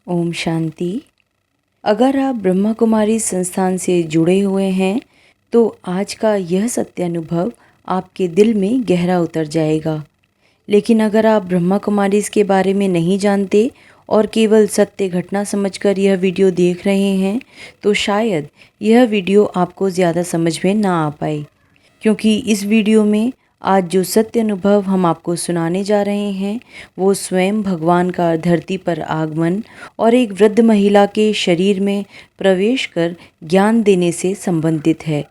ओम शांति। अगर आप ब्रह्मा कुमारी संस्थान से जुड़े हुए हैं तो आज का यह सत्य अनुभव आपके दिल में गहरा उतर जाएगा। लेकिन अगर आप ब्रह्मा कुमारी इसके बारे में नहीं जानते और केवल सत्य घटना समझकर यह वीडियो देख रहे हैं तो शायद यह वीडियो आपको ज़्यादा समझ में ना आ पाए, क्योंकि इस वीडियो में आज जो सत्य अनुभव हम आपको सुनाने जा रहे हैं वो स्वयं भगवान का धरती पर आगमन और एक वृद्ध महिला के शरीर में प्रवेश कर ज्ञान देने से संबंधित है,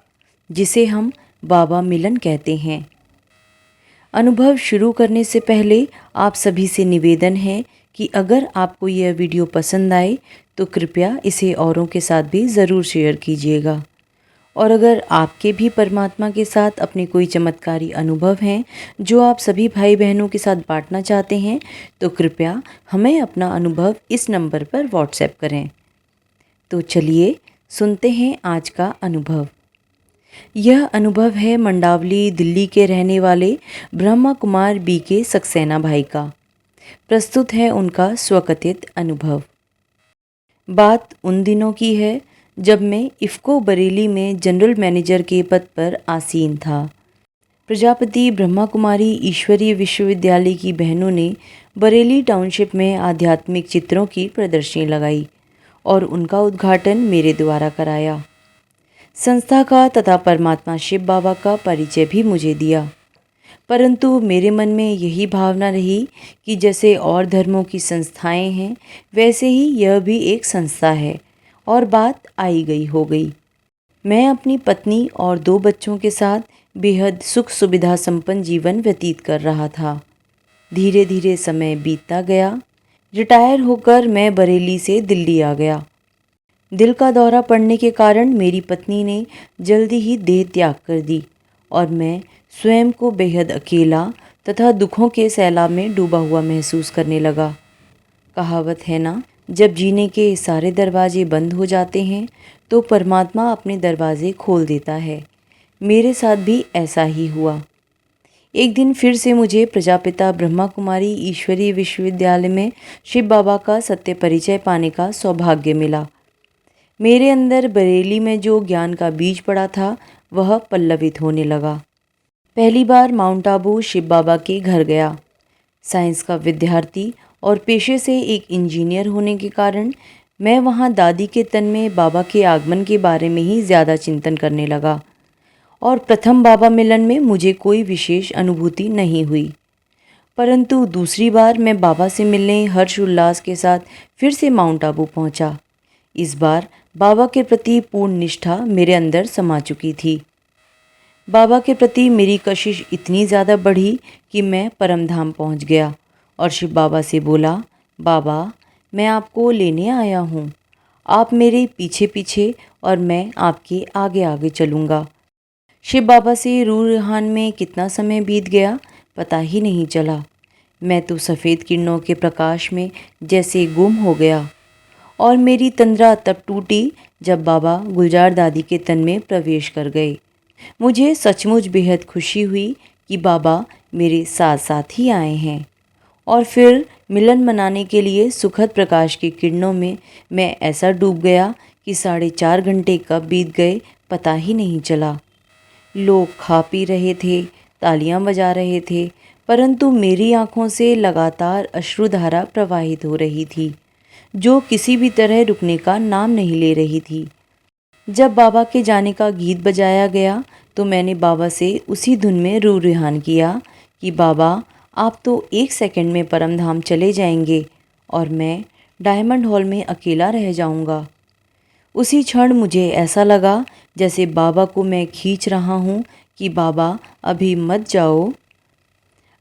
जिसे हम बाबा मिलन कहते हैं। अनुभव शुरू करने से पहले आप सभी से निवेदन है कि अगर आपको यह वीडियो पसंद आए तो कृपया इसे औरों के साथ भी ज़रूर शेयर कीजिएगा। और अगर आपके भी परमात्मा के साथ अपने कोई चमत्कारी अनुभव हैं जो आप सभी भाई बहनों के साथ बांटना चाहते हैं तो कृपया हमें अपना अनुभव इस नंबर पर व्हाट्सएप करें। तो चलिए सुनते हैं आज का अनुभव। यह अनुभव है मंडावली दिल्ली के रहने वाले ब्रह्मा कुमार बी के सक्सेना भाई का। प्रस्तुत है उनका स्वकथित अनुभव। बात उन दिनों की है जब मैं इफ़को बरेली में जनरल मैनेजर के पद पर आसीन था। प्रजापति ब्रह्मा कुमारी ईश्वरीय विश्वविद्यालय की बहनों ने बरेली टाउनशिप में आध्यात्मिक चित्रों की प्रदर्शनी लगाई और उनका उद्घाटन मेरे द्वारा कराया। संस्था का तथा परमात्मा शिव बाबा का परिचय भी मुझे दिया, परंतु मेरे मन में यही भावना रही कि जैसे और धर्मों की संस्थाएं हैं वैसे ही यह भी एक संस्था है, और बात आई गई हो गई। मैं अपनी पत्नी और 2 बच्चों के साथ बेहद सुख सुविधा संपन्न जीवन व्यतीत कर रहा था। धीरे धीरे समय बीतता गया। रिटायर होकर मैं बरेली से दिल्ली आ गया। दिल का दौरा पड़ने के कारण मेरी पत्नी ने जल्दी ही देह त्याग कर दी और मैं स्वयं को बेहद अकेला तथा दुखों के सैलाब में डूबा हुआ महसूस करने लगा। कहावत है ना, जब जीने के सारे दरवाजे बंद हो जाते हैं तो परमात्मा अपने दरवाजे खोल देता है। मेरे साथ भी ऐसा ही हुआ। एक दिन फिर से मुझे प्रजापिता ब्रह्मा कुमारी ईश्वरीय विश्वविद्यालय में शिव बाबा का सत्य परिचय पाने का सौभाग्य मिला। मेरे अंदर बरेली में जो ज्ञान का बीज पड़ा था वह पल्लवित होने लगा। पहली बार माउंट आबू शिव बाबा के घर गया। साइंस का विद्यार्थी और पेशे से एक इंजीनियर होने के कारण मैं वहाँ दादी के तन में बाबा के आगमन के बारे में ही ज़्यादा चिंतन करने लगा, और प्रथम बाबा मिलन में मुझे कोई विशेष अनुभूति नहीं हुई। परंतु दूसरी बार मैं बाबा से मिलने हर्ष उल्लास के साथ फिर से माउंट आबू पहुँचा। इस बार बाबा के प्रति पूर्ण निष्ठा मेरे अंदर समा चुकी थी। बाबा के प्रति मेरी कशिश इतनी ज़्यादा बढ़ी कि मैं परमधाम पहुँच गया और शिव बाबा से बोला, बाबा मैं आपको लेने आया हूँ। आप मेरे पीछे पीछे और मैं आपके आगे आगे चलूँगा। शिव बाबा से रूहान में कितना समय बीत गया पता ही नहीं चला। मैं तो सफ़ेद किरणों के प्रकाश में जैसे गुम हो गया, और मेरी तंद्रा तब टूटी जब बाबा गुलजार दादी के तन में प्रवेश कर गए। मुझे सचमुच बेहद खुशी हुई कि बाबा मेरे साथ साथ ही आए हैं, और फिर मिलन मनाने के लिए सुखद प्रकाश की किरणों में मैं ऐसा डूब गया कि 4.5 घंटे कब बीत गए पता ही नहीं चला। लोग खा पी रहे थे, तालियां बजा रहे थे, परंतु मेरी आंखों से लगातार अश्रुधारा प्रवाहित हो रही थी जो किसी भी तरह रुकने का नाम नहीं ले रही थी। जब बाबा के जाने का गीत बजाया गया तो मैंने बाबा से उसी धुन में रू रिहान किया कि बाबा आप तो 1 सेकंड में परमधाम चले जाएंगे और मैं डायमंड हॉल में अकेला रह जाऊंगा। उसी क्षण मुझे ऐसा लगा जैसे बाबा को मैं खींच रहा हूँ कि बाबा अभी मत जाओ।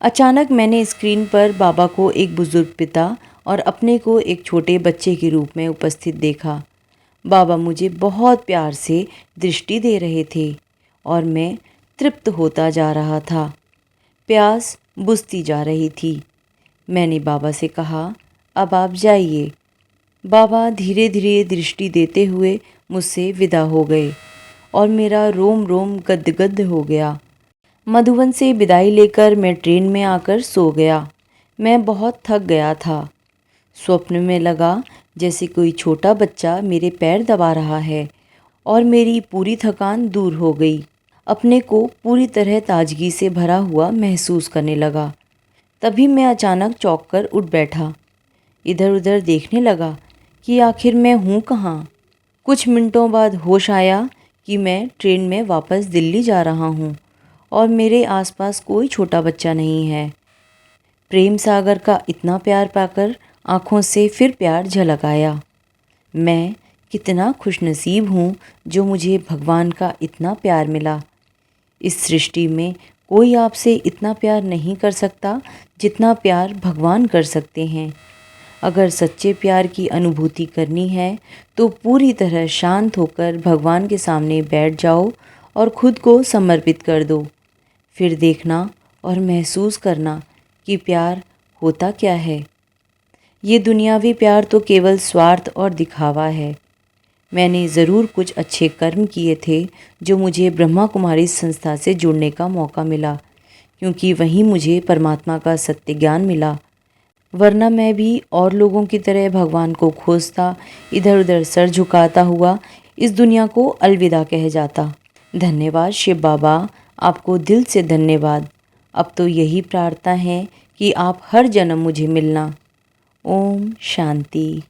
अचानक मैंने स्क्रीन पर बाबा को एक बुजुर्ग पिता और अपने को एक छोटे बच्चे के रूप में उपस्थित देखा। बाबा मुझे बहुत प्यार से दृष्टि दे रहे थे और मैं तृप्त होता जा रहा था। प्यास बुझती जा रही थी। मैंने बाबा से कहा, अब आप जाइए। बाबा धीरे धीरे दृष्टि देते हुए मुझसे विदा हो गए और मेरा रोम रोम गदगद हो गया। मधुबन से विदाई लेकर मैं ट्रेन में आकर सो गया। मैं बहुत थक गया था। स्वप्न में लगा जैसे कोई छोटा बच्चा मेरे पैर दबा रहा है और मेरी पूरी थकान दूर हो गई। अपने को पूरी तरह ताजगी से भरा हुआ महसूस करने लगा। तभी मैं अचानक चौंक कर उठ बैठा। इधर उधर देखने लगा कि आखिर मैं हूँ कहाँ। कुछ मिनटों बाद होश आया कि मैं ट्रेन में वापस दिल्ली जा रहा हूँ और मेरे आसपास कोई छोटा बच्चा नहीं है। प्रेम सागर का इतना प्यार पाकर आँखों से फिर प्यार झलक आया। मैं कितना खुशनसीब हूँ जो मुझे भगवान का इतना प्यार मिला। इस सृष्टि में कोई आपसे इतना प्यार नहीं कर सकता जितना प्यार भगवान कर सकते हैं। अगर सच्चे प्यार की अनुभूति करनी है तो पूरी तरह शांत होकर भगवान के सामने बैठ जाओ और खुद को समर्पित कर दो। फिर देखना और महसूस करना कि प्यार होता क्या है। ये दुनियावी प्यार तो केवल स्वार्थ और दिखावा है। मैंने ज़रूर कुछ अच्छे कर्म किए थे जो मुझे ब्रह्मा कुमारी संस्था से जुड़ने का मौका मिला, क्योंकि वहीं मुझे परमात्मा का सत्य ज्ञान मिला। वरना मैं भी और लोगों की तरह भगवान को खोजता, इधर उधर सर झुकाता हुआ इस दुनिया को अलविदा कह जाता। धन्यवाद शिव बाबा, आपको दिल से धन्यवाद। अब तो यही प्रार्थना है कि आप हर जन्म मुझे मिलना। ओम शांति।